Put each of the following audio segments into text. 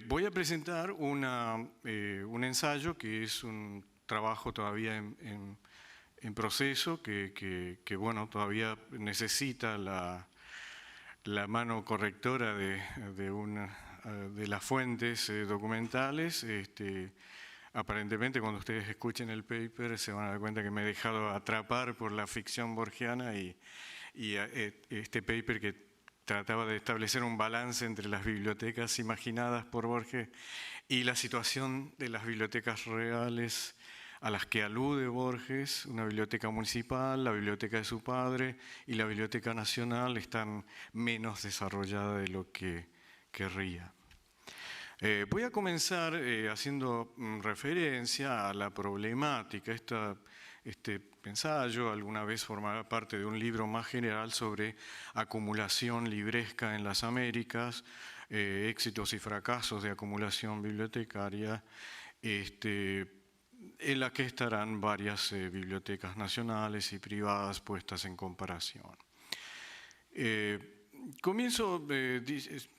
Voy a presentar un ensayo que es un trabajo todavía en proceso, bueno, todavía necesita la mano correctora de las fuentes documentales. Aparentemente, cuando ustedes escuchen el paper, se van a dar cuenta que me he dejado atrapar por la ficción borgiana y este paper que trataba de establecer un balance entre las bibliotecas imaginadas por Borges y la situación de las bibliotecas reales a las que alude Borges. Una biblioteca municipal, la biblioteca de su padre y la biblioteca nacional están menos desarrolladas de lo que querría. Voy a comenzar haciendo referencia a la problemática. Este ensayo alguna vez formará parte de un libro más general sobre acumulación libresca en las Américas, éxitos y fracasos de acumulación bibliotecaria, en la que estarán varias bibliotecas nacionales y privadas puestas en comparación. Comienzo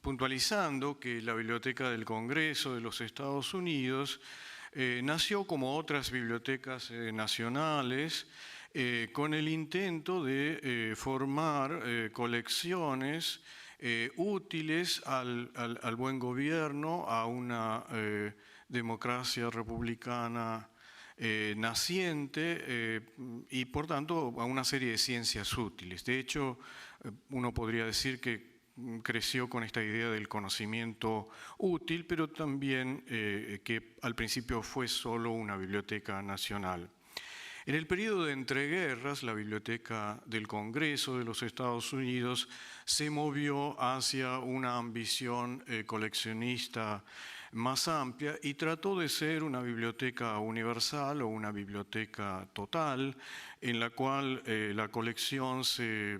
puntualizando que la Biblioteca del Congreso de los Estados Unidos nació como otras bibliotecas nacionales con el intento de formar colecciones útiles al buen gobierno, a una democracia republicana naciente y por tanto a una serie de ciencias útiles. De hecho, uno podría decir que creció con esta idea del conocimiento útil, pero también que al principio fue solo una biblioteca nacional. En el periodo de entreguerras, la Biblioteca del Congreso de los Estados Unidos se movió hacia una ambición coleccionista más amplia y trató de ser una biblioteca universal o una biblioteca total, en la cual la colección se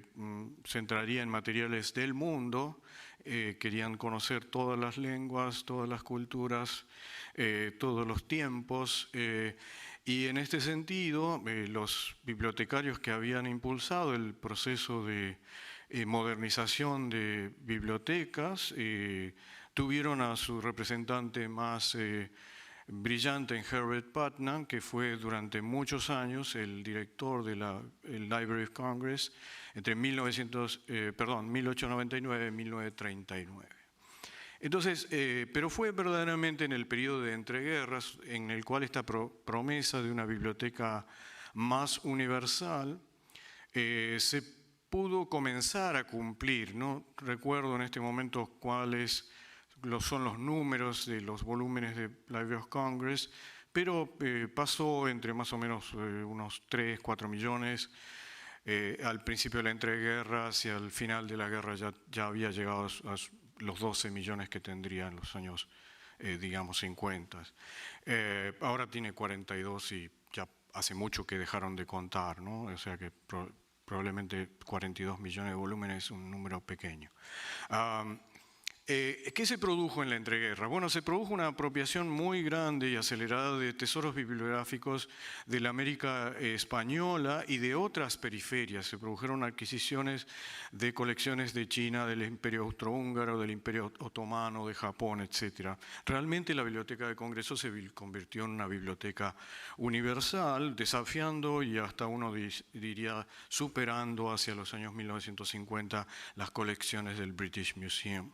centraría en materiales del mundo. Querían conocer todas las lenguas, todas las culturas, todos los tiempos. Y en este sentido, los bibliotecarios que habían impulsado el proceso de modernización de bibliotecas tuvieron a su representante más brillante en Herbert Putnam, que fue durante muchos años el director de la Library of Congress entre 1899 y 1939. Entonces, pero fue verdaderamente en el periodo de entreguerras en el cual esta promesa de una biblioteca más universal se pudo comenzar a cumplir. No recuerdo en este momento cuáles son los números de los volúmenes de Library of Congress, pero pasó entre más o menos unos 3, 4 millones. Al principio de la entreguerra, hacia el final de la guerra ya había llegado a los 12 millones que tendría en los años, digamos, 50. Ahora tiene 42 y ya hace mucho que dejaron de contar, ¿no? O sea que probablemente 42 millones de volúmenes es un número pequeño. ¿Qué se produjo en la entreguerra? Bueno, se produjo una apropiación muy grande y acelerada de tesoros bibliográficos de la América española y de otras periferias. Se produjeron adquisiciones de colecciones de China, del Imperio Austrohúngaro, del Imperio Otomano, de Japón, etc. Realmente la Biblioteca del Congreso se convirtió en una biblioteca universal, desafiando y hasta uno diría superando hacia los años 1950 las colecciones del British Museum.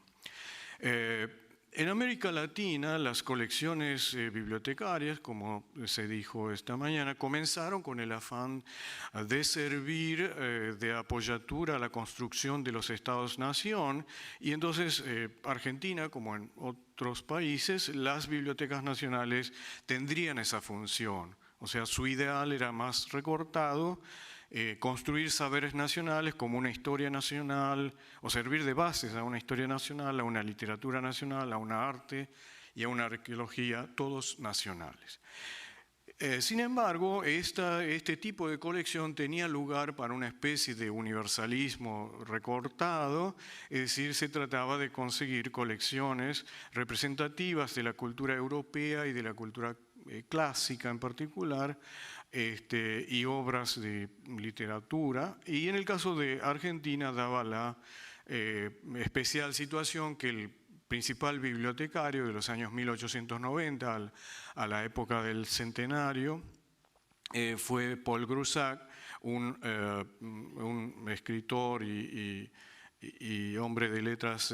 En América Latina, las colecciones bibliotecarias, como se dijo esta mañana, comenzaron con el afán de servir de apoyatura a la construcción de los estados-nación, y entonces Argentina, como en otros países, las bibliotecas nacionales tendrían esa función. O sea, su ideal era más recortado, construir saberes nacionales como una historia nacional, o servir de bases a una historia nacional, a una literatura nacional, a una arte y a una arqueología, todos nacionales. Sin embargo, este tipo de colección tenía lugar para una especie de universalismo recortado, es decir, se trataba de conseguir colecciones representativas de la cultura europea y de la cultura clásica en particular, y obras de literatura. Y en el caso de Argentina daba la especial situación que el principal bibliotecario de los años 1890 a la época del centenario fue Paul Groussac, un escritor y hombre de letras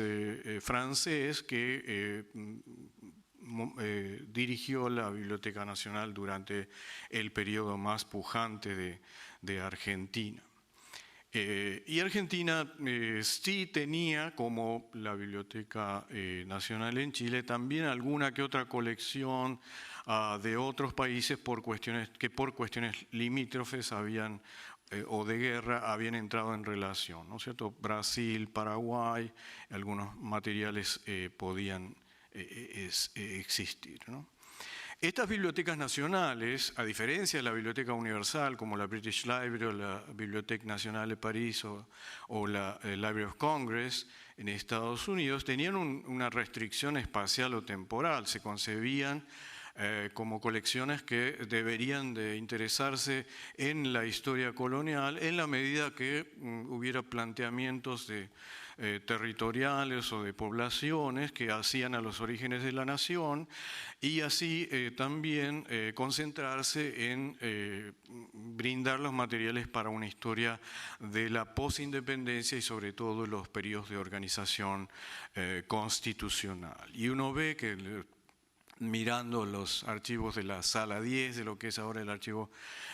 francés que dirigió la Biblioteca Nacional durante el periodo más pujante de Argentina. Y Argentina sí tenía, como la Biblioteca Nacional en Chile, también alguna que otra colección de otros países que por cuestiones limítrofes habían o de guerra habían entrado en relación, ¿no es cierto? Brasil, Paraguay, algunos materiales podían existir, ¿no? Estas bibliotecas nacionales, a diferencia de la Biblioteca Universal, como la British Library o la Bibliothèque Nationale de París o la Library of Congress en Estados Unidos, tenían una restricción espacial o temporal, se concebían como colecciones que deberían de interesarse en la historia colonial en la medida que hubiera planteamientos territoriales o de poblaciones que hacían a los orígenes de la nación y así también concentrarse en brindar los materiales para una historia de la posindependencia y sobre todo los periodos de organización constitucional. Y uno ve que mirando los archivos de la Sala 10, de lo que es ahora el Archivo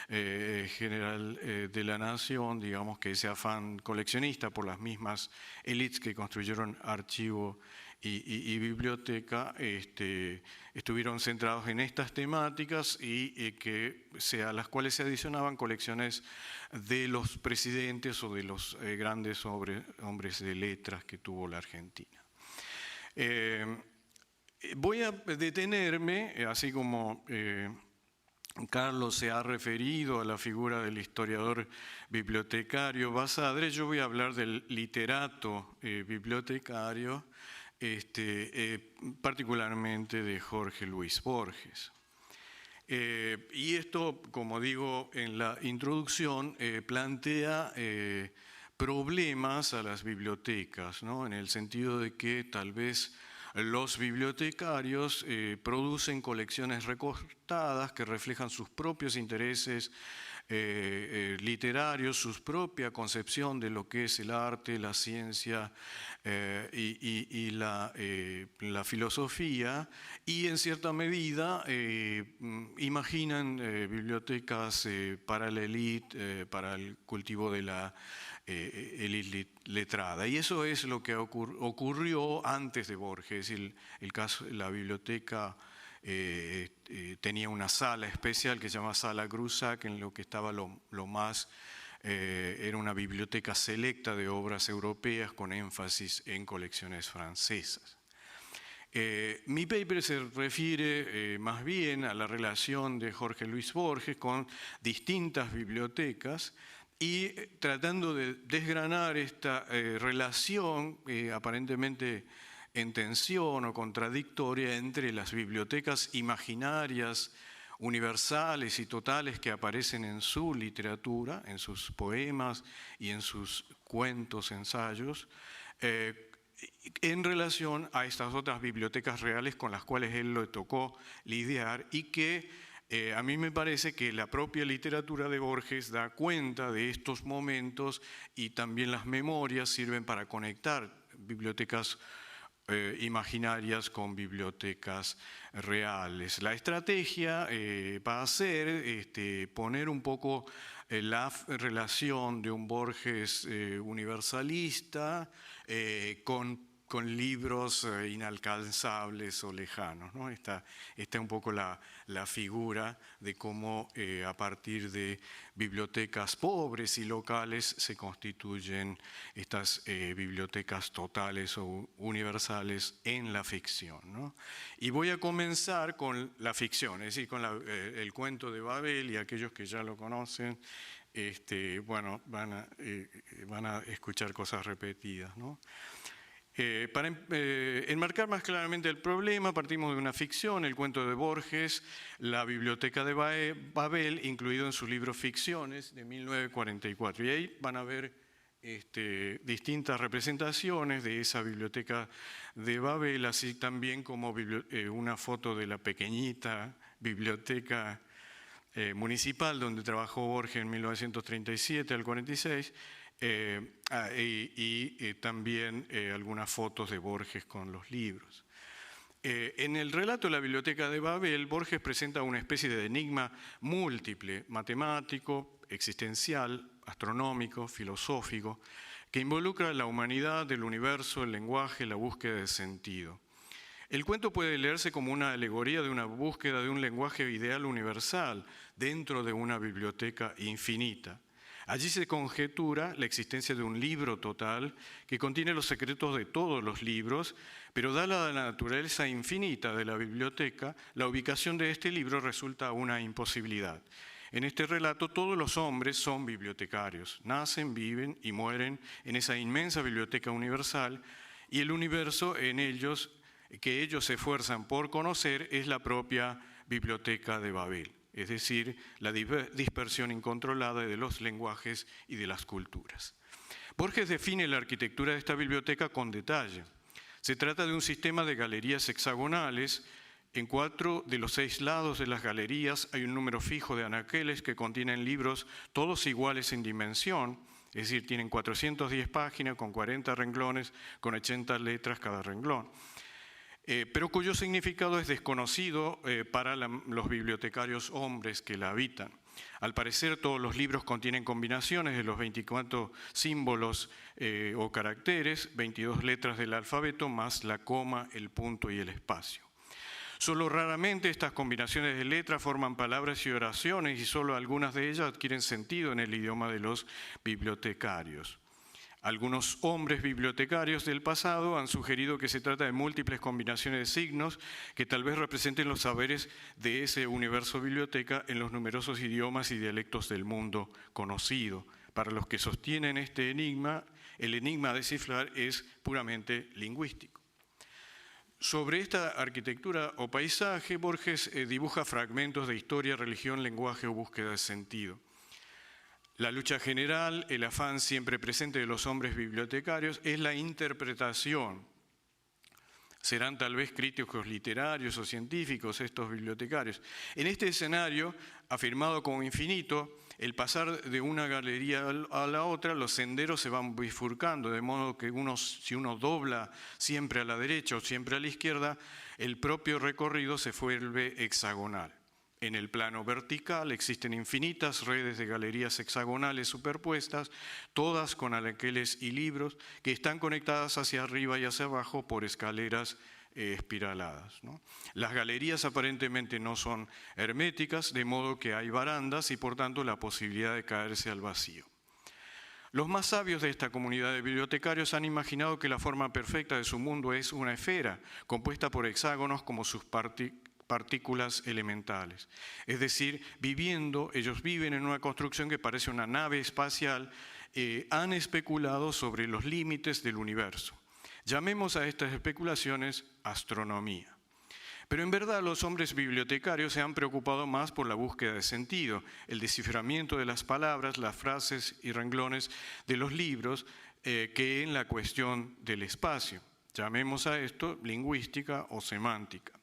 General de la Nación, digamos que ese afán coleccionista por las mismas élites que construyeron archivo y biblioteca, estuvieron centrados en estas temáticas y a las cuales se adicionaban colecciones de los presidentes o de los grandes hombres de letras que tuvo la Argentina. Voy a detenerme, así como Carlos se ha referido a la figura del historiador bibliotecario Basadre, yo voy a hablar del literato bibliotecario, particularmente de Jorge Luis Borges. Y esto, como digo en la introducción, plantea problemas a las bibliotecas, ¿no? En el sentido de que tal vez los bibliotecarios producen colecciones recortadas que reflejan sus propios intereses literarios, su propia concepción de lo que es el arte, la ciencia y la filosofía, y en cierta medida imaginan bibliotecas para la élite, para el cultivo de la élite letrada. Y eso es lo que ocurrió antes de Borges. El caso, la biblioteca tenía una sala especial que se llama Sala Groussac, en lo que estaba lo más, era una biblioteca selecta de obras europeas con énfasis en colecciones francesas. Mi paper se refiere más bien a la relación de Jorge Luis Borges con distintas bibliotecas y tratando de desgranar esta relación aparentemente en tensión o contradictoria entre las bibliotecas imaginarias, universales y totales que aparecen en su literatura, en sus poemas y en sus cuentos, ensayos, en relación a estas otras bibliotecas reales con las cuales él le tocó lidiar y que a mí me parece que la propia literatura de Borges da cuenta de estos momentos y también las memorias sirven para conectar bibliotecas imaginarias con bibliotecas reales. La estrategia va a ser poner un poco la relación de un Borges universalista con libros inalcanzables o lejanos, ¿no? Esta es un poco la figura de cómo a partir de bibliotecas pobres y locales se constituyen estas bibliotecas totales o universales en la ficción, ¿no? Y voy a comenzar con la ficción, es decir, con el cuento de Babel, y aquellos que ya lo conocen, bueno, van a escuchar cosas repetidas, ¿no? Para enmarcar más claramente el problema, partimos de una ficción, el cuento de Borges, La biblioteca de Babel, incluido en su libro Ficciones, de 1944. Y ahí van a ver distintas representaciones de esa biblioteca de Babel, así también como una foto de la pequeñita biblioteca municipal donde trabajó Borges en 1937 al 46, y también algunas fotos de Borges con los libros. En el relato de la biblioteca de Babel, Borges presenta una especie de enigma múltiple, matemático, existencial, astronómico, filosófico, que involucra la humanidad, el universo, el lenguaje, la búsqueda de sentido. El cuento puede leerse como una alegoría de una búsqueda de un lenguaje ideal universal dentro de una biblioteca infinita. Allí se conjetura la existencia de un libro total que contiene los secretos de todos los libros, pero dada la naturaleza infinita de la biblioteca, la ubicación de este libro resulta una imposibilidad. En este relato todos los hombres son bibliotecarios, nacen, viven y mueren en esa inmensa biblioteca universal, y el universo en ellos, que ellos se esfuerzan por conocer, es la propia biblioteca de Babel, es decir, la dispersión incontrolada de los lenguajes y de las culturas. Borges define la arquitectura de esta biblioteca con detalle. Se trata de un sistema de galerías hexagonales. En 4 de los 6 lados de las galerías hay un número fijo de anaqueles que contienen libros todos iguales en dimensión, es decir, tienen 410 páginas con 40 renglones, con 80 letras cada renglón, pero cuyo significado es desconocido para los bibliotecarios hombres que la habitan. Al parecer, todos los libros contienen combinaciones de los 24 símbolos o caracteres, 22 letras del alfabeto, más la coma, el punto y el espacio. Solo raramente estas combinaciones de letras forman palabras y oraciones, y solo algunas de ellas adquieren sentido en el idioma de los bibliotecarios. Algunos hombres bibliotecarios del pasado han sugerido que se trata de múltiples combinaciones de signos que tal vez representen los saberes de ese universo biblioteca en los numerosos idiomas y dialectos del mundo conocido. Para los que sostienen este enigma, el enigma a descifrar es puramente lingüístico. Sobre esta arquitectura o paisaje, Borges dibuja fragmentos de historia, religión, lenguaje o búsqueda de sentido. La lucha general, el afán siempre presente de los hombres bibliotecarios es la interpretación. Serán tal vez críticos literarios o científicos estos bibliotecarios. En este escenario, afirmado como infinito, el pasar de una galería a la otra, los senderos se van bifurcando, de modo que si uno dobla siempre a la derecha o siempre a la izquierda, el propio recorrido se vuelve hexagonal. En el plano vertical existen infinitas redes de galerías hexagonales superpuestas, todas con anaqueles y libros, que están conectadas hacia arriba y hacia abajo por escaleras espiraladas, ¿no? Las galerías aparentemente no son herméticas, de modo que hay barandas y por tanto la posibilidad de caerse al vacío. Los más sabios de esta comunidad de bibliotecarios han imaginado que la forma perfecta de su mundo es una esfera compuesta por hexágonos como sus partículas elementales. Es decir, ellos viven en una construcción que parece una nave espacial, han especulado sobre los límites del universo. Llamemos a estas especulaciones astronomía. Pero en verdad los hombres bibliotecarios se han preocupado más por la búsqueda de sentido, el desciframiento de las palabras, las frases y renglones de los libros, que en la cuestión del espacio. Llamemos a esto lingüística o semántica.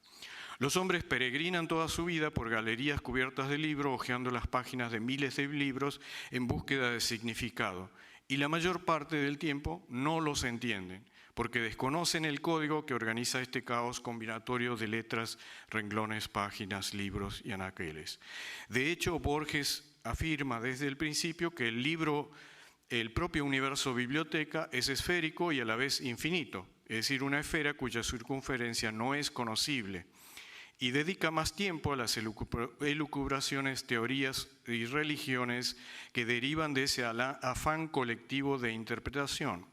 Los hombres peregrinan toda su vida por galerías cubiertas de libros, hojeando las páginas de miles de libros en búsqueda de significado. Y la mayor parte del tiempo no los entienden, porque desconocen el código que organiza este caos combinatorio de letras, renglones, páginas, libros y anaqueles. De hecho, Borges afirma desde el principio que el propio universo biblioteca es esférico y a la vez infinito, es decir, una esfera cuya circunferencia no es conocible, y dedica más tiempo a las elucubraciones, teorías y religiones que derivan de ese afán colectivo de interpretación.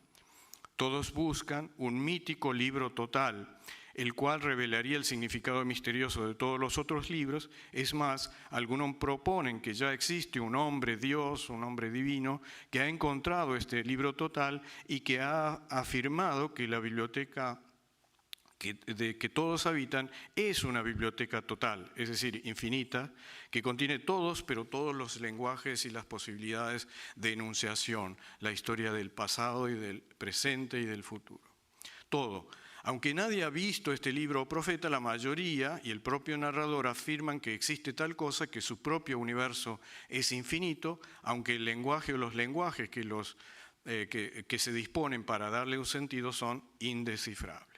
Todos buscan un mítico libro total, el cual revelaría el significado misterioso de todos los otros libros. Es más, algunos proponen que ya existe un hombre Dios, un hombre divino, que ha encontrado este libro total y que ha afirmado que la biblioteca que todos habitan, es una biblioteca total, es decir, infinita, que contiene todos, pero todos los lenguajes y las posibilidades de enunciación, la historia del pasado y del presente y del futuro. Todo. Aunque nadie ha visto este libro o profeta, la mayoría y el propio narrador afirman que existe tal cosa, que su propio universo es infinito, aunque el lenguaje o los lenguajes que se disponen para darle un sentido son indescifrables.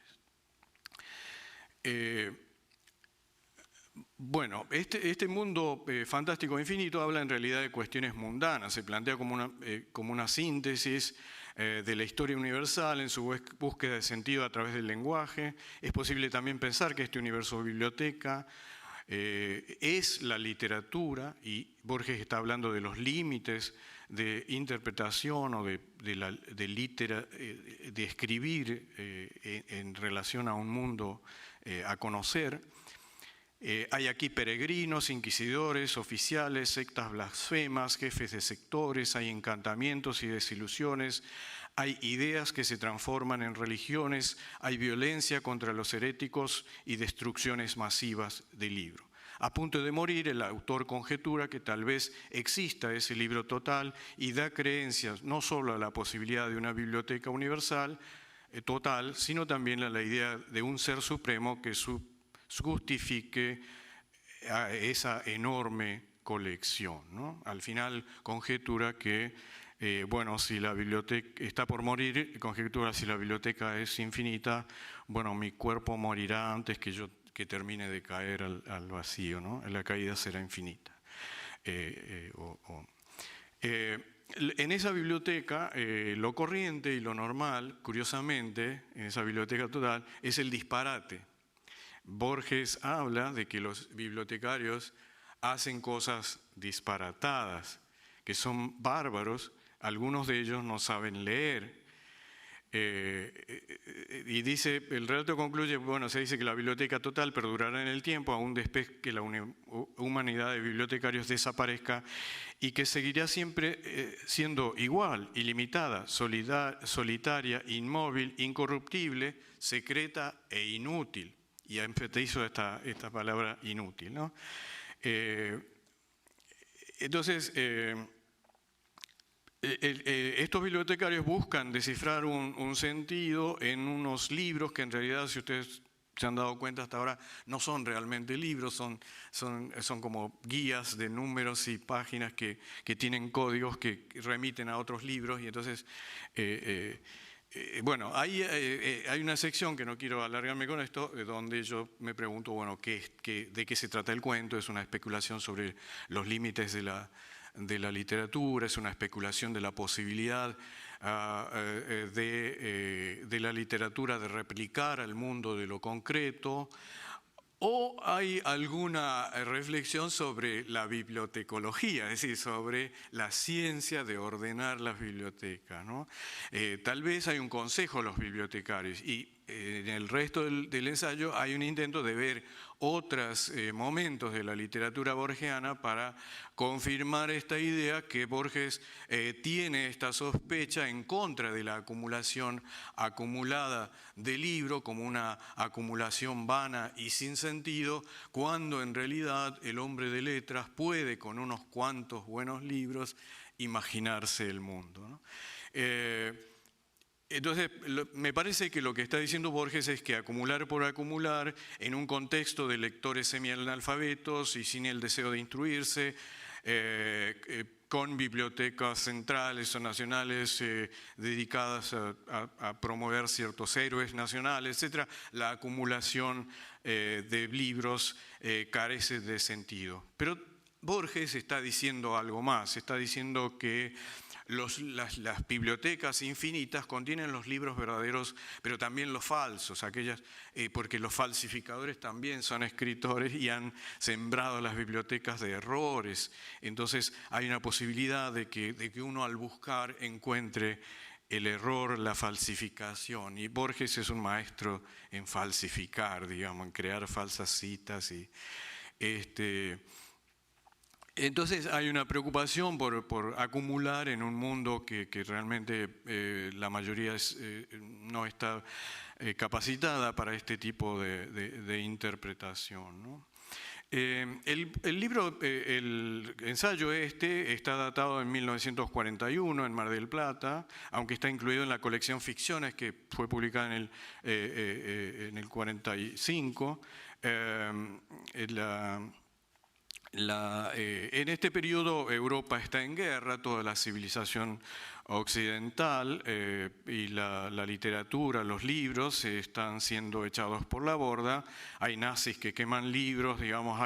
Bueno, este mundo fantástico e infinito habla en realidad de cuestiones mundanas, se plantea como una síntesis de la historia universal en su búsqueda de sentido a través del lenguaje. Es posible también pensar que este universo biblioteca es la literatura, y Borges está hablando de los límites de interpretación o de escribir en relación a un mundo a conocer. Hay aquí peregrinos, inquisidores, oficiales, sectas blasfemas, jefes de sectores, hay encantamientos y desilusiones, hay ideas que se transforman en religiones, hay violencia contra los heréticos y destrucciones masivas del libro. A punto de morir, el autor conjetura que tal vez exista ese libro total y da creencias no solo a la posibilidad de una biblioteca universal total, sino también a la idea de un ser supremo que justifique a esa enorme colección, ¿no? Al final conjetura que, bueno, si la biblioteca está por morir, conjetura si la biblioteca es infinita, bueno, mi cuerpo morirá antes que termine de caer al vacío, ¿no? La caída será infinita. En esa biblioteca, lo corriente y lo normal, curiosamente, en esa biblioteca total, es el disparate. Borges habla de que los bibliotecarios hacen cosas disparatadas, que son bárbaros, algunos de ellos no saben leer. Y dice, el relato concluye, bueno, se dice que la biblioteca total perdurará en el tiempo, aún después que la humanidad de bibliotecarios desaparezca, y que seguirá siempre siendo igual, ilimitada, solitaria, inmóvil, incorruptible, secreta e inútil. Y enfatizo esta palabra inútil, ¿no? Entonces, estos bibliotecarios buscan descifrar un sentido en unos libros que en realidad, si ustedes se han dado cuenta hasta ahora, no son realmente libros, son como guías de números y páginas que tienen códigos que remiten a otros libros, y entonces... bueno, hay una sección, que no quiero alargarme con esto, donde yo me pregunto, bueno, ¿de qué se trata el cuento? Es una especulación sobre los límites de la literatura, es una especulación de la posibilidad de la literatura de replicar al mundo de lo concreto, o hay alguna reflexión sobre la bibliotecología, es decir, sobre la ciencia de ordenar las bibliotecas, ¿no? Tal vez hay un consejo a los bibliotecarios, y en el resto del ensayo hay un intento de ver otros momentos de la literatura borgiana para confirmar esta idea que Borges tiene esta sospecha en contra de la acumulación acumulada del libro como una acumulación vana y sin sentido, cuando en realidad el hombre de letras puede, con unos cuantos buenos libros, imaginarse el mundo, ¿no? Entonces, me parece que lo que está diciendo Borges es que acumular por acumular, en un contexto de lectores semianalfabetos y sin el deseo de instruirse, con bibliotecas centrales o nacionales dedicadas a promover ciertos héroes nacionales, etc., la acumulación de libros carece de sentido. Pero Borges está diciendo algo más, está diciendo que las bibliotecas infinitas contienen los libros verdaderos, pero también los falsos, porque los falsificadores también son escritores y han sembrado las bibliotecas de errores. Entonces hay una posibilidad de que uno al buscar encuentre el error, la falsificación. Y Borges es un maestro en falsificar, digamos, en crear falsas citas. Entonces hay una preocupación por acumular en un mundo que realmente la mayoría no está capacitada para este tipo de interpretación, ¿no? El libro, el ensayo está datado en 1941 en Mar del Plata, aunque está incluido en la colección Ficciones que fue publicada en el 45. En este periodo Europa está en guerra, toda la civilización occidental y la literatura, los libros están siendo echados por la borda. Hay nazis que queman libros, digamos,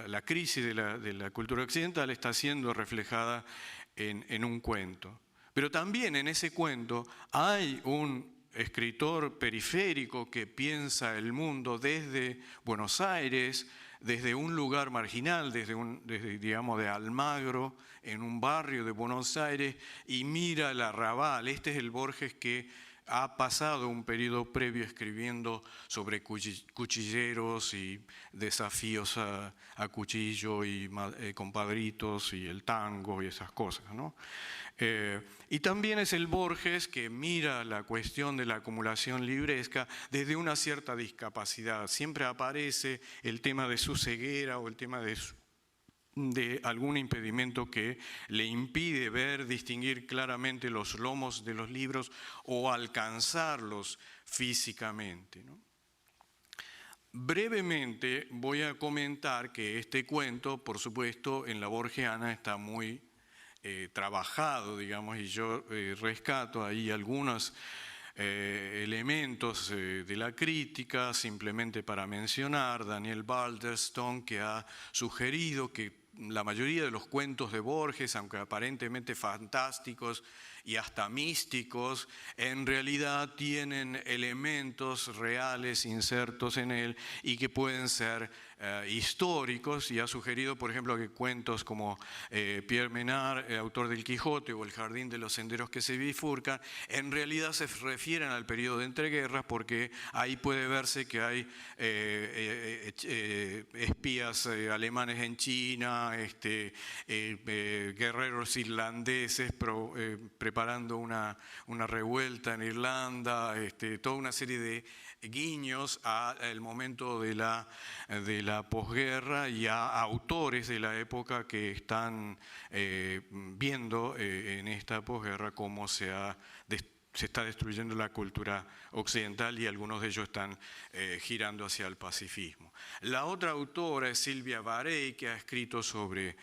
la crisis de la cultura occidental está siendo reflejada en un cuento. Pero también en ese cuento hay un escritor periférico que piensa el mundo desde Buenos Aires, desde un lugar marginal, desde digamos, de Almagro, en un barrio de Buenos Aires, y mira el arrabal. Este es el Borges que ha pasado un periodo previo escribiendo sobre cuchilleros y desafíos a cuchillo y compadritos y el tango y esas cosas, ¿no? Y también es el Borges que mira la cuestión de la acumulación libresca desde una cierta discapacidad. Siempre aparece el tema de su ceguera o el tema de algún impedimento que le impide ver, distinguir claramente los lomos de los libros o alcanzarlos físicamente, ¿no? Brevemente voy a comentar que este cuento, por supuesto, en la borgiana está muy trabajado, digamos, y yo rescato ahí algunos elementos de la crítica, simplemente para mencionar, Daniel Balderston, que ha sugerido que la mayoría de los cuentos de Borges, aunque aparentemente fantásticos y hasta místicos, en realidad tienen elementos reales insertos en él y que pueden ser históricos, y ha sugerido, por ejemplo, que cuentos como Pierre Menard, autor del Quijote, o El jardín de los senderos que se bifurcan, en realidad se refieren al periodo de entreguerras, porque ahí puede verse que hay espías alemanes en China, guerreros irlandeses preparando una revuelta en Irlanda, toda una serie de guiños al momento de la posguerra y a autores de la época que están viendo en esta posguerra cómo se está destruyendo la cultura occidental, y algunos de ellos están girando hacia el pacifismo. La otra autora es Silvia Varey, que ha escrito sobre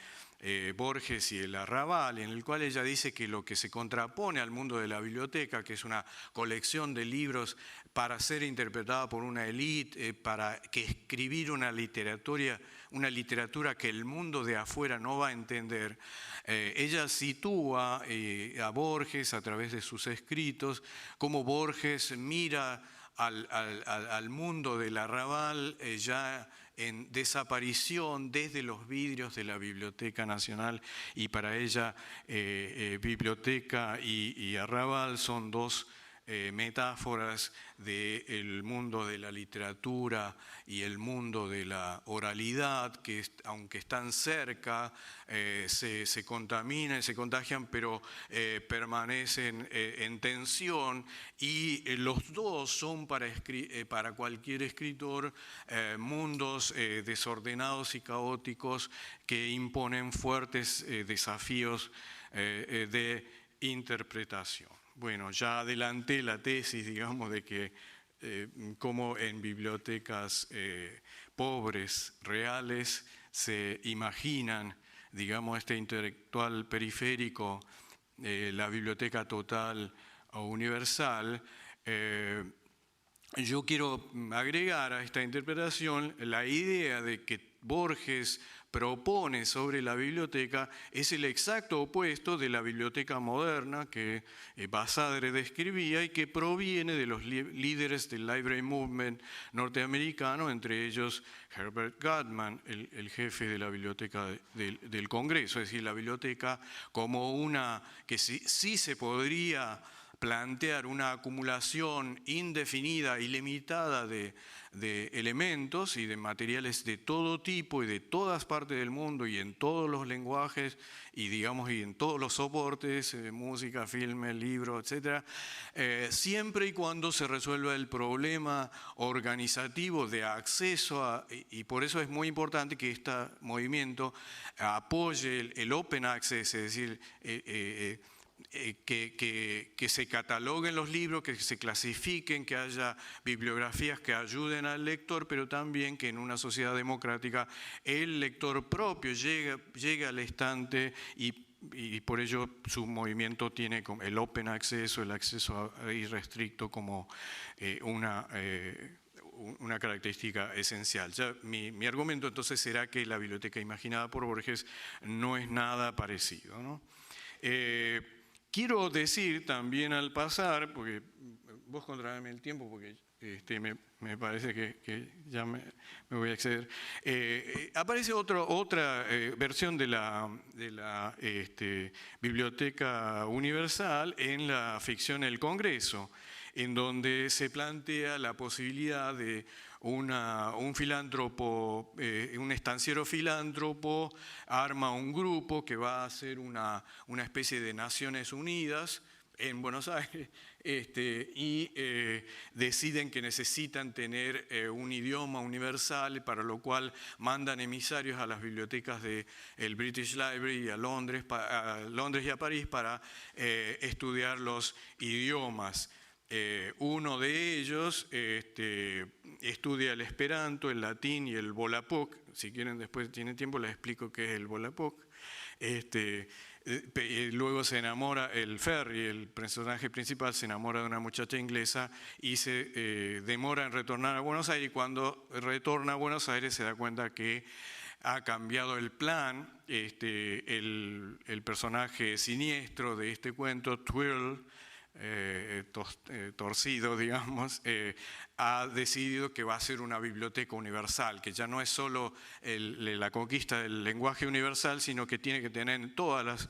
Borges y el arrabal, en el cual ella dice que lo que se contrapone al mundo de la biblioteca, que es una colección de libros para ser interpretada por una élite, para que escribir una literatura que el mundo de afuera no va a entender, ella sitúa a Borges a través de sus escritos, como Borges mira al mundo del arrabal ya en desaparición desde los vidrios de la Biblioteca Nacional, y para ella biblioteca y arrabal son dos metáforas del mundo de la literatura y el mundo de la oralidad, que aunque están cerca, se contaminan y se contagian, pero permanecen en tensión, y los dos son para cualquier escritor mundos desordenados y caóticos que imponen fuertes desafíos de interpretación. Bueno, ya adelanté la tesis, digamos, de que como en bibliotecas pobres, reales, se imaginan, digamos, este intelectual periférico, la biblioteca total o universal. Yo quiero agregar a esta interpretación la idea de que Borges propone sobre la biblioteca es el exacto opuesto de la biblioteca moderna que Basadre describía y que proviene de los líderes del Library Movement norteamericano, entre ellos Herbert Gutman, el jefe de la biblioteca del Congreso, es decir, la biblioteca como una que sí se podría plantear una acumulación indefinida, ilimitada de elementos y de materiales de todo tipo y de todas partes del mundo y en todos los lenguajes y digamos y en todos los soportes, música, filme, libro, etc. Siempre y cuando se resuelva el problema organizativo de acceso y por eso es muy importante que este movimiento apoye el open access, es decir, que se cataloguen los libros, que se clasifiquen, que haya bibliografías que ayuden al lector, pero también que en una sociedad democrática el lector propio llegue al estante y por ello su movimiento tiene el open access o el acceso irrestricto como una característica esencial. Ya, mi argumento entonces será que la biblioteca imaginada por Borges no es nada parecido, ¿no? Quiero decir también al pasar, porque vos controladme el tiempo, porque me parece que ya me voy a exceder. Aparece otra versión de la Biblioteca Universal en la ficción El Congreso, en donde se plantea la posibilidad de un filántropo, un estanciero filántropo, arma un grupo que va a hacer una especie de Naciones Unidas en Buenos Aires y deciden que necesitan tener un idioma universal, para lo cual mandan emisarios a las bibliotecas del British Library a Londres y a París para estudiar los idiomas. Uno de ellos estudia el esperanto, el latín y el Volapük. Si quieren, después tienen tiempo, les explico qué es el Volapük. Luego se enamora, el Ferry, el personaje principal, se enamora de una muchacha inglesa y se demora en retornar a Buenos Aires, y cuando retorna a Buenos Aires se da cuenta que ha cambiado el plan. El personaje siniestro de este cuento, Twirl, torcido, digamos, ha decidido que va a ser una biblioteca universal, que ya no es solo la conquista del lenguaje universal, sino que tiene que tener en todas las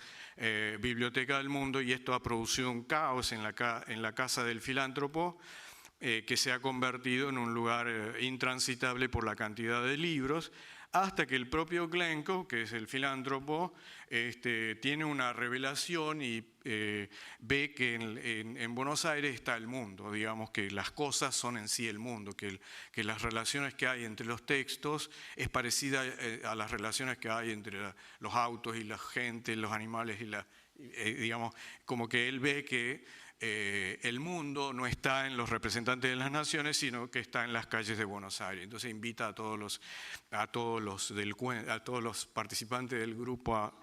bibliotecas del mundo, y esto ha producido un caos en la casa del filántropo, que se ha convertido en un lugar intransitable por la cantidad de libros, hasta que el propio Glencoe, que es el filántropo, tiene una revelación y ve que en Buenos Aires está el mundo, digamos que las cosas son en sí el mundo, que las relaciones que hay entre los textos es parecida a las relaciones que hay entre los autos y la gente, los animales digamos, como que él ve que el mundo no está en los representantes de las naciones, sino que está en las calles de Buenos Aires. Entonces invita a todos los participantes del grupo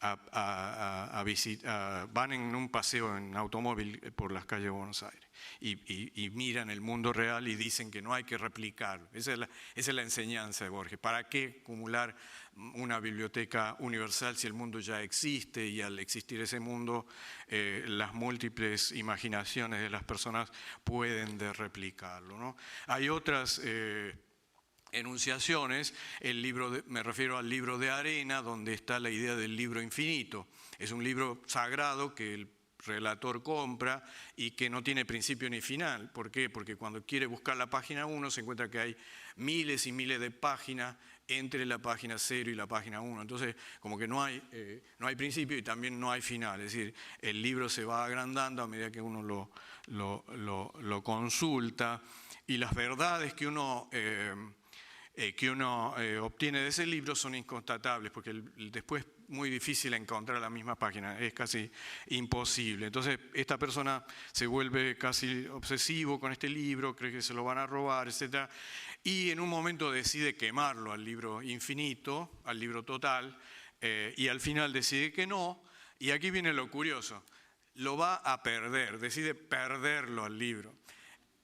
a visitar, van en un paseo en automóvil por las calles de Buenos Aires y miran el mundo real y dicen que no hay que replicarlo. Esa es la enseñanza de Borges. ¿Para qué acumular una biblioteca universal si el mundo ya existe, y al existir ese mundo las múltiples imaginaciones de las personas pueden replicarlo, ¿no? Hay otras enunciaciones, me refiero al libro de Arena, donde está la idea del libro infinito. Es un libro sagrado que el relator compra y que no tiene principio ni final. ¿Por qué? Porque cuando quiere buscar la página 1 se encuentra que hay miles y miles de páginas entre la página 0 y la página 1. Entonces, como que no hay principio y también no hay final. Es decir, el libro se va agrandando a medida que uno lo consulta, y las verdades que uno obtiene de ese libro son inconstatables, porque después es muy difícil encontrar la misma página, es casi imposible. Entonces esta persona se vuelve casi obsesivo con este libro, cree que se lo van a robar, etc. Y en un momento decide quemarlo al libro infinito, al libro total, y al final decide que no, y aquí viene lo curioso, lo va a perder, decide perderlo al libro.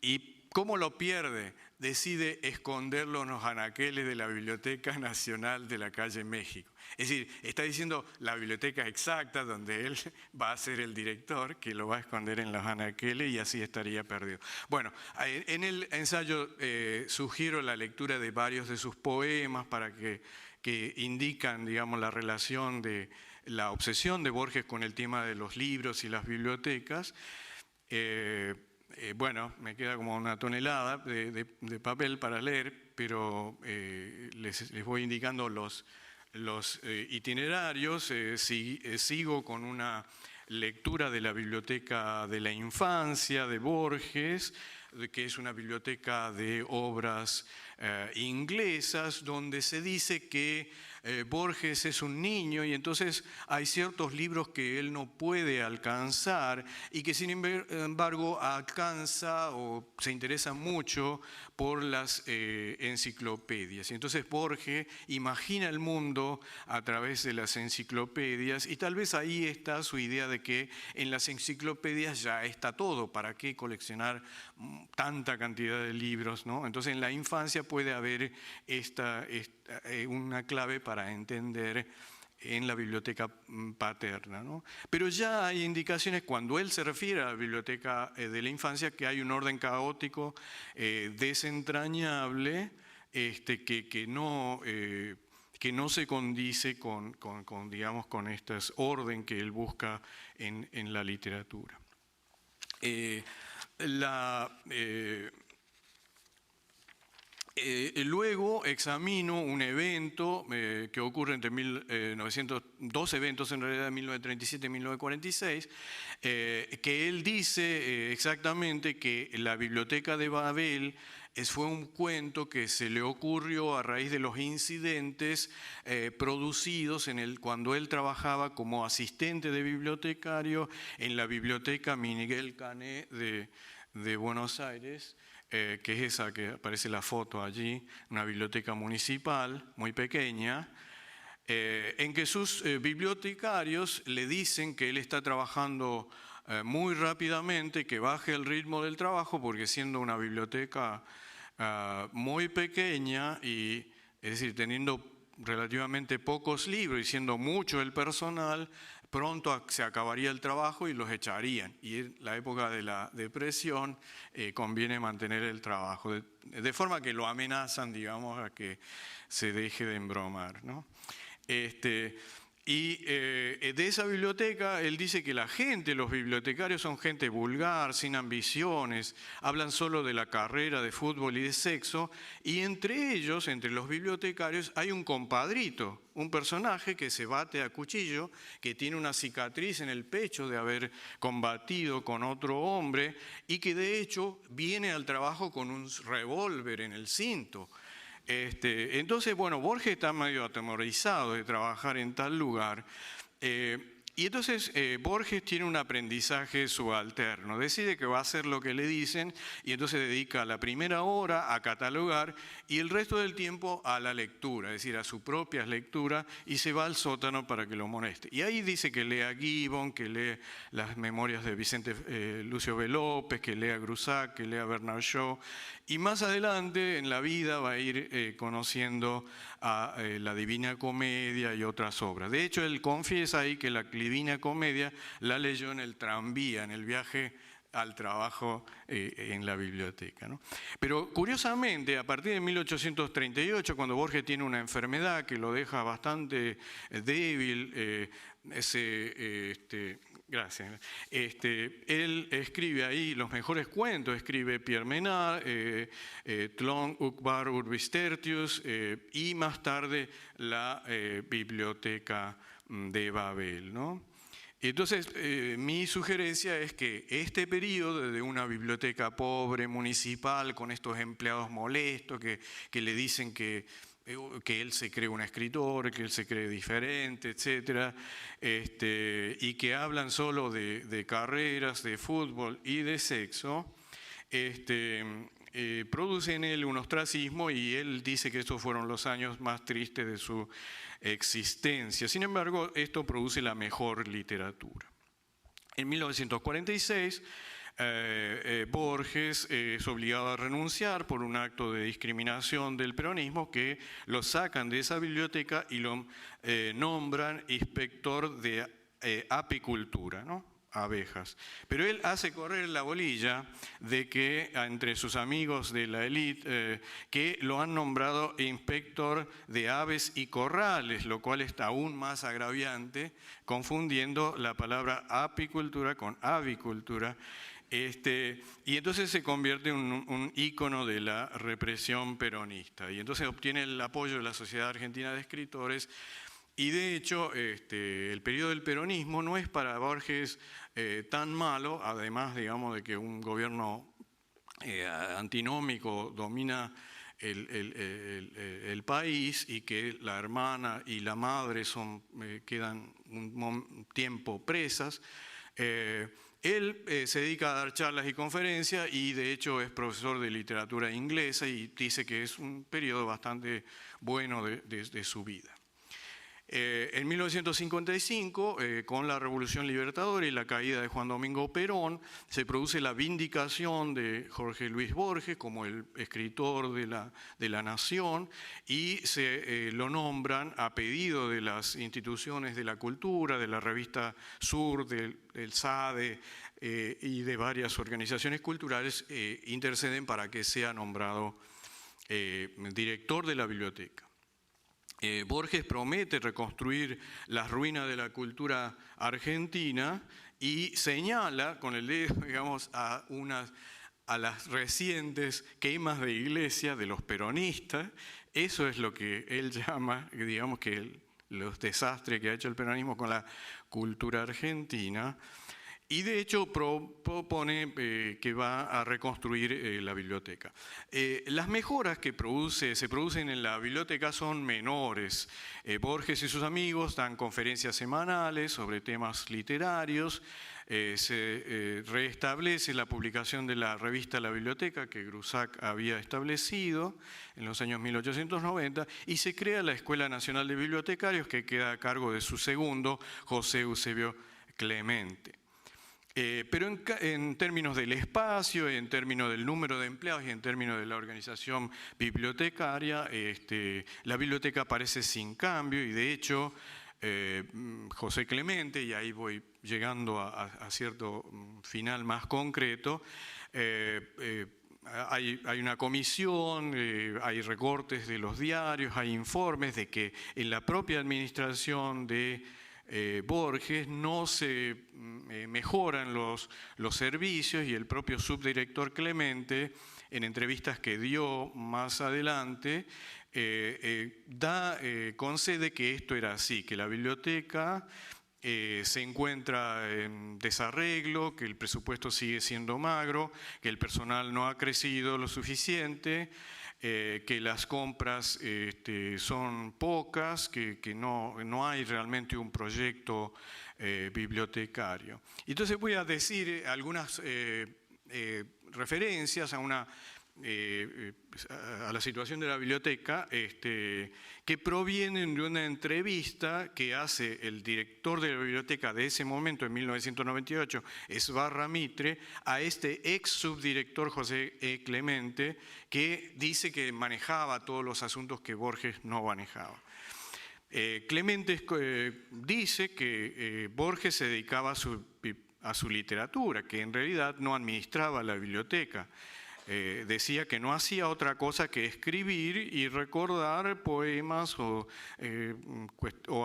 ¿Y cómo lo pierde? Decide esconderlo en los anaqueles de la Biblioteca Nacional de la calle México. Es decir, está diciendo la biblioteca exacta donde él va a ser el director, que lo va a esconder en los anaqueles, y así estaría perdido. Bueno, en el ensayo sugiero la lectura de varios de sus poemas para que indican, digamos, la relación de la obsesión de Borges con el tema de los libros y las bibliotecas. Bueno, me queda como una tonelada de papel para leer, pero les voy indicando los itinerarios. Sigo con una lectura de la Biblioteca de la Infancia de Borges, que es una biblioteca de obras inglesas, donde se dice que Borges es un niño y entonces hay ciertos libros que él no puede alcanzar y que sin embargo alcanza o se interesa mucho por las enciclopedias. Y entonces Borges imagina el mundo a través de las enciclopedias y tal vez ahí está su idea de que en las enciclopedias ya está todo, ¿para qué coleccionar tanta cantidad de libros, ¿no? Entonces en la infancia puede haber una clave para entender en la biblioteca paterna, ¿no? Pero ya hay indicaciones cuando él se refiere a la biblioteca de la infancia que hay un orden caótico, desentrañable, que no se condice digamos, con este orden que él busca en la literatura. Luego examino un evento que ocurre entre dos eventos en realidad, 1937 y 1946, que él dice exactamente que la Biblioteca de Babel fue un cuento que se le ocurrió a raíz de los incidentes producidos cuando él trabajaba como asistente de bibliotecario en la Biblioteca Miguel Cané de Buenos Aires, que es esa que aparece la foto allí, una biblioteca municipal muy pequeña, en que sus bibliotecarios le dicen que él está trabajando muy rápidamente, que baje el ritmo del trabajo, porque siendo una biblioteca muy pequeña y, es decir, teniendo relativamente pocos libros y siendo mucho el personal, pronto se acabaría el trabajo y los echarían. Y en la época de la depresión conviene mantener el trabajo, de forma que lo amenazan, digamos, a que se deje de embromar, ¿no? Y de esa biblioteca, él dice que la gente, los bibliotecarios son gente vulgar, sin ambiciones, hablan solo de la carrera, de fútbol y de sexo, y entre ellos, entre los bibliotecarios, hay un compadrito, un personaje que se bate a cuchillo, que tiene una cicatriz en el pecho de haber combatido con otro hombre, y que de hecho viene al trabajo con un revólver en el cinto. Entonces, bueno, Borges está medio atemorizado de trabajar en tal lugar. Y entonces Borges tiene un aprendizaje subalterno, decide que va a hacer lo que le dicen y entonces dedica la primera hora a catalogar y el resto del tiempo a la lectura, es decir, a su propia lectura, y se va al sótano para que lo moleste. Y ahí dice que lee a Gibbon, que lee las memorias de Vicente Lucio B. López, que lee a Grusac, que lee a Bernard Shaw, y más adelante en la vida va a ir conociendo a la Divina Comedia y otras obras. De hecho, él confiesa ahí que la Divina Comedia la leyó en el tranvía, en el viaje al trabajo en la biblioteca, ¿no? Pero curiosamente, a partir de 1838, cuando Borges tiene una enfermedad que lo deja bastante débil, gracias. Él escribe ahí los mejores cuentos, escribe Pierre Menard, Tlön Uqbar Urbis Tertius y más tarde la Biblioteca de Babel, ¿no? Entonces, mi sugerencia es que este periodo de una biblioteca pobre, municipal, con estos empleados molestos que le dicen que él se cree un escritor, que él se cree diferente, etc., y que hablan solo de carreras, de fútbol y de sexo, produce en él un ostracismo y él dice que estos fueron los años más tristes de su existencia. Sin embargo, esto produce la mejor literatura. En 1946, Borges es obligado a renunciar por un acto de discriminación del peronismo que lo sacan de esa biblioteca y lo nombran inspector de apicultura, ¿no? Abejas. Pero él hace correr la bolilla de que entre sus amigos de la élite que lo han nombrado inspector de aves y corrales, lo cual está aún más agraviante, confundiendo la palabra apicultura con avicultura, Y entonces se convierte en un ícono de la represión peronista. Y entonces obtiene el apoyo de la Sociedad Argentina de Escritores. Y de hecho, el periodo del peronismo no es para Borges tan malo, además, digamos, de que un gobierno antinómico domina el país y que la hermana y la madre quedan un tiempo presas. Él se dedica a dar charlas y conferencias y de hecho es profesor de literatura inglesa y dice que es un periodo bastante bueno de su vida. En 1955, con la Revolución Libertadora y la caída de Juan Domingo Perón, se produce la vindicación de Jorge Luis Borges como el escritor de la Nación y se lo nombran a pedido de las instituciones de la cultura, de la revista Sur, del SADE y de varias organizaciones culturales, interceden para que sea nombrado director de la biblioteca. Borges promete reconstruir las ruinas de la cultura argentina y señala con el dedo, digamos, a las recientes quemas de iglesia de los peronistas. Eso es lo que él llama, digamos, que los desastres que ha hecho el peronismo con la cultura argentina. Y de hecho propone que va a reconstruir la biblioteca. Las mejoras que se producen en la biblioteca son menores. Borges y sus amigos dan conferencias semanales sobre temas literarios. Se restablece la publicación de la revista La Biblioteca que Grusac había establecido en los años 1890 y se crea la Escuela Nacional de Bibliotecarios que queda a cargo de su segundo, José Eusebio Clemente. Pero en términos del espacio, en términos del número de empleados y en términos de la organización bibliotecaria, la biblioteca aparece sin cambio y de hecho José Clemente, y ahí voy llegando a cierto final más concreto, hay una comisión, hay recortes de los diarios, hay informes de que en la propia administración de Borges no se mejoran los servicios y el propio subdirector Clemente, en entrevistas que dio más adelante, concede que esto era así, que la biblioteca se encuentra en desarreglo, que el presupuesto sigue siendo magro, que el personal no ha crecido lo suficiente, que las compras son pocas, que no hay realmente un proyecto bibliotecario. Entonces voy a decir algunas referencias a la situación de la biblioteca que provienen de una entrevista que hace el director de la biblioteca de ese momento, en 1998, Esbarra Mitre, a este ex subdirector José Clemente, que dice que manejaba todos los asuntos que Borges no manejaba. Clemente dice que Borges se dedicaba a su literatura, que en realidad no administraba la biblioteca. Decía que no hacía otra cosa que escribir y recordar poemas o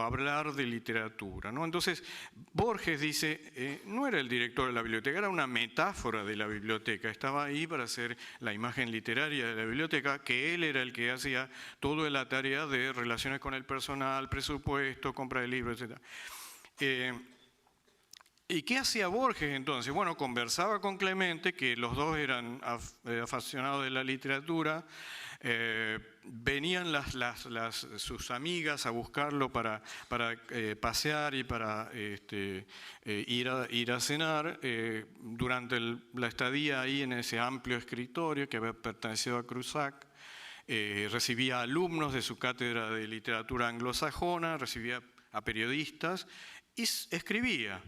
hablar de literatura, ¿no? Entonces, Borges dice, no era el director de la biblioteca, era una metáfora de la biblioteca, estaba ahí para hacer la imagen literaria de la biblioteca, que él era el que hacía toda la tarea de relaciones con el personal, presupuesto, compra de libros, etc. ¿Y qué hacía Borges entonces? Bueno, conversaba con Clemente, que los dos eran aficionados de la literatura, venían sus amigas a buscarlo para pasear y para ir a cenar. Durante la estadía ahí en ese amplio escritorio que había pertenecido a Grusac, recibía alumnos de su cátedra de literatura anglosajona, recibía a periodistas y escribía.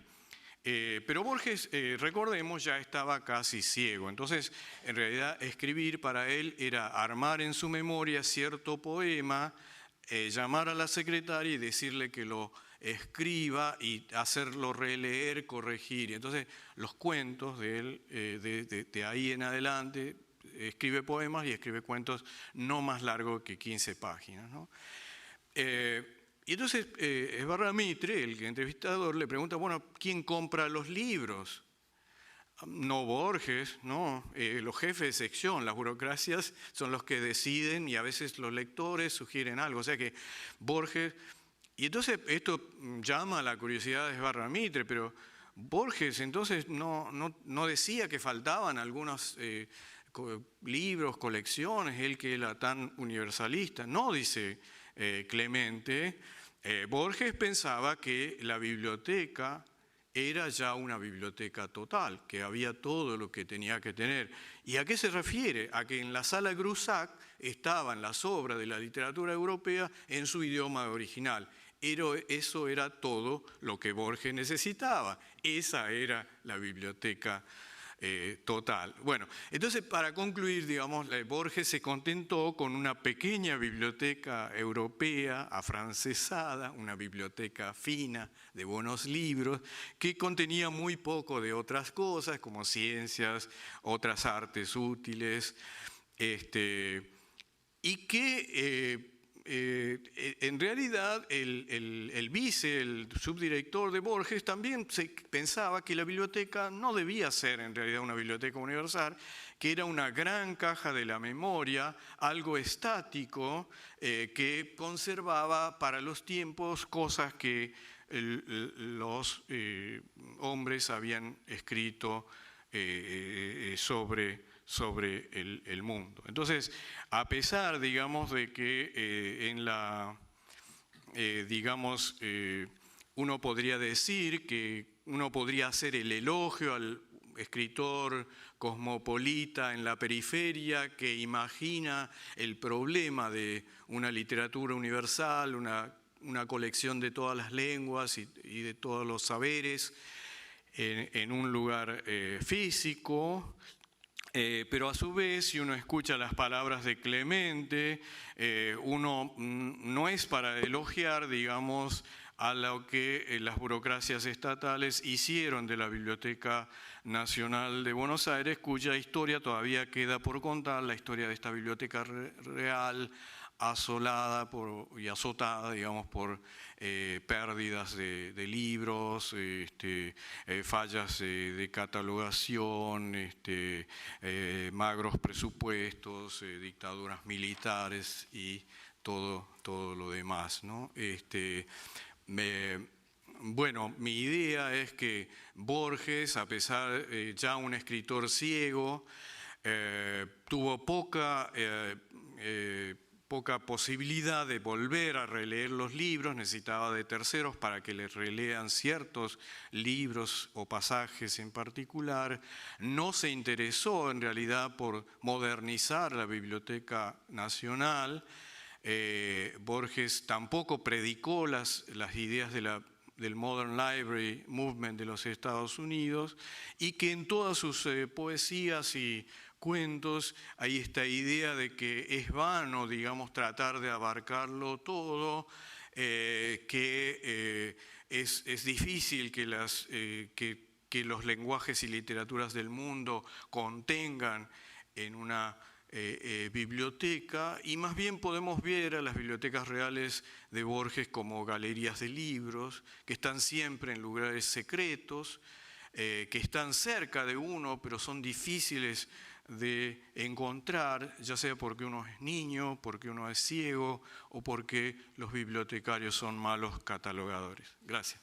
Pero Borges, recordemos, ya estaba casi ciego. Entonces, en realidad, escribir para él era armar en su memoria cierto poema, llamar a la secretaria y decirle que lo escriba y hacerlo releer, corregir. Y entonces, los cuentos de él, de ahí en adelante, escribe poemas y escribe cuentos no más largos que 15 páginas, ¿no? Y entonces Esbarra Mitre, el entrevistador, le pregunta, bueno, ¿quién compra los libros? no Borges, ¿no? Los jefes de sección, las burocracias son los que deciden y a veces los lectores sugieren algo. O sea que Borges... Y entonces esto llama a la curiosidad de Sbarra-Mitre, pero Borges entonces no decía que faltaban algunos libros, colecciones, él que era tan universalista. No, dice Clemente, Borges pensaba que la biblioteca era ya una biblioteca total, que había todo lo que tenía que tener. ¿Y a qué se refiere? A que en la sala Grusac estaban las obras de la literatura europea en su idioma original. Eso era todo lo que Borges necesitaba. Esa era la biblioteca total. Bueno, entonces para concluir, digamos, Borges se contentó con una pequeña biblioteca europea, afrancesada, una biblioteca fina de buenos libros, que contenía muy poco de otras cosas, como ciencias, otras artes útiles, y que en realidad el vice, el subdirector de Borges, también pensaba que la biblioteca no debía ser en realidad una biblioteca universal, que era una gran caja de la memoria, algo estático, que conservaba para los tiempos cosas que los hombres habían escrito sobre el mundo. Entonces, a pesar, digamos, de que uno podría decir que uno podría hacer el elogio al escritor cosmopolita en la periferia que imagina el problema de una literatura universal, una colección de todas las lenguas y de todos los saberes en un lugar físico. Pero a su vez, si uno escucha las palabras de Clemente, uno no es para elogiar, digamos, a lo que las burocracias estatales hicieron de la Biblioteca Nacional de Buenos Aires, cuya historia todavía queda por contar, la historia de esta biblioteca real, asolada y azotada, digamos, por pérdidas de libros, fallas de catalogación, magros presupuestos, dictaduras militares y todo lo demás, ¿no? Bueno, mi idea es que Borges, a pesar ya un escritor ciego, tuvo poca posibilidad de volver a releer los libros, necesitaba de terceros para que le relean ciertos libros o pasajes en particular. No se interesó en realidad por modernizar la Biblioteca Nacional. Borges tampoco predicó las ideas del Modern Library Movement de los Estados Unidos, y que en todas sus poesías y cuentos hay esta idea de que es vano, digamos, tratar de abarcarlo todo, que es difícil que los lenguajes y literaturas del mundo contengan en una biblioteca, y más bien podemos ver a las bibliotecas reales de Borges como galerías de libros, que están siempre en lugares secretos, que están cerca de uno, pero son difíciles de encontrar, ya sea porque uno es niño, porque uno es ciego o porque los bibliotecarios son malos catalogadores. Gracias.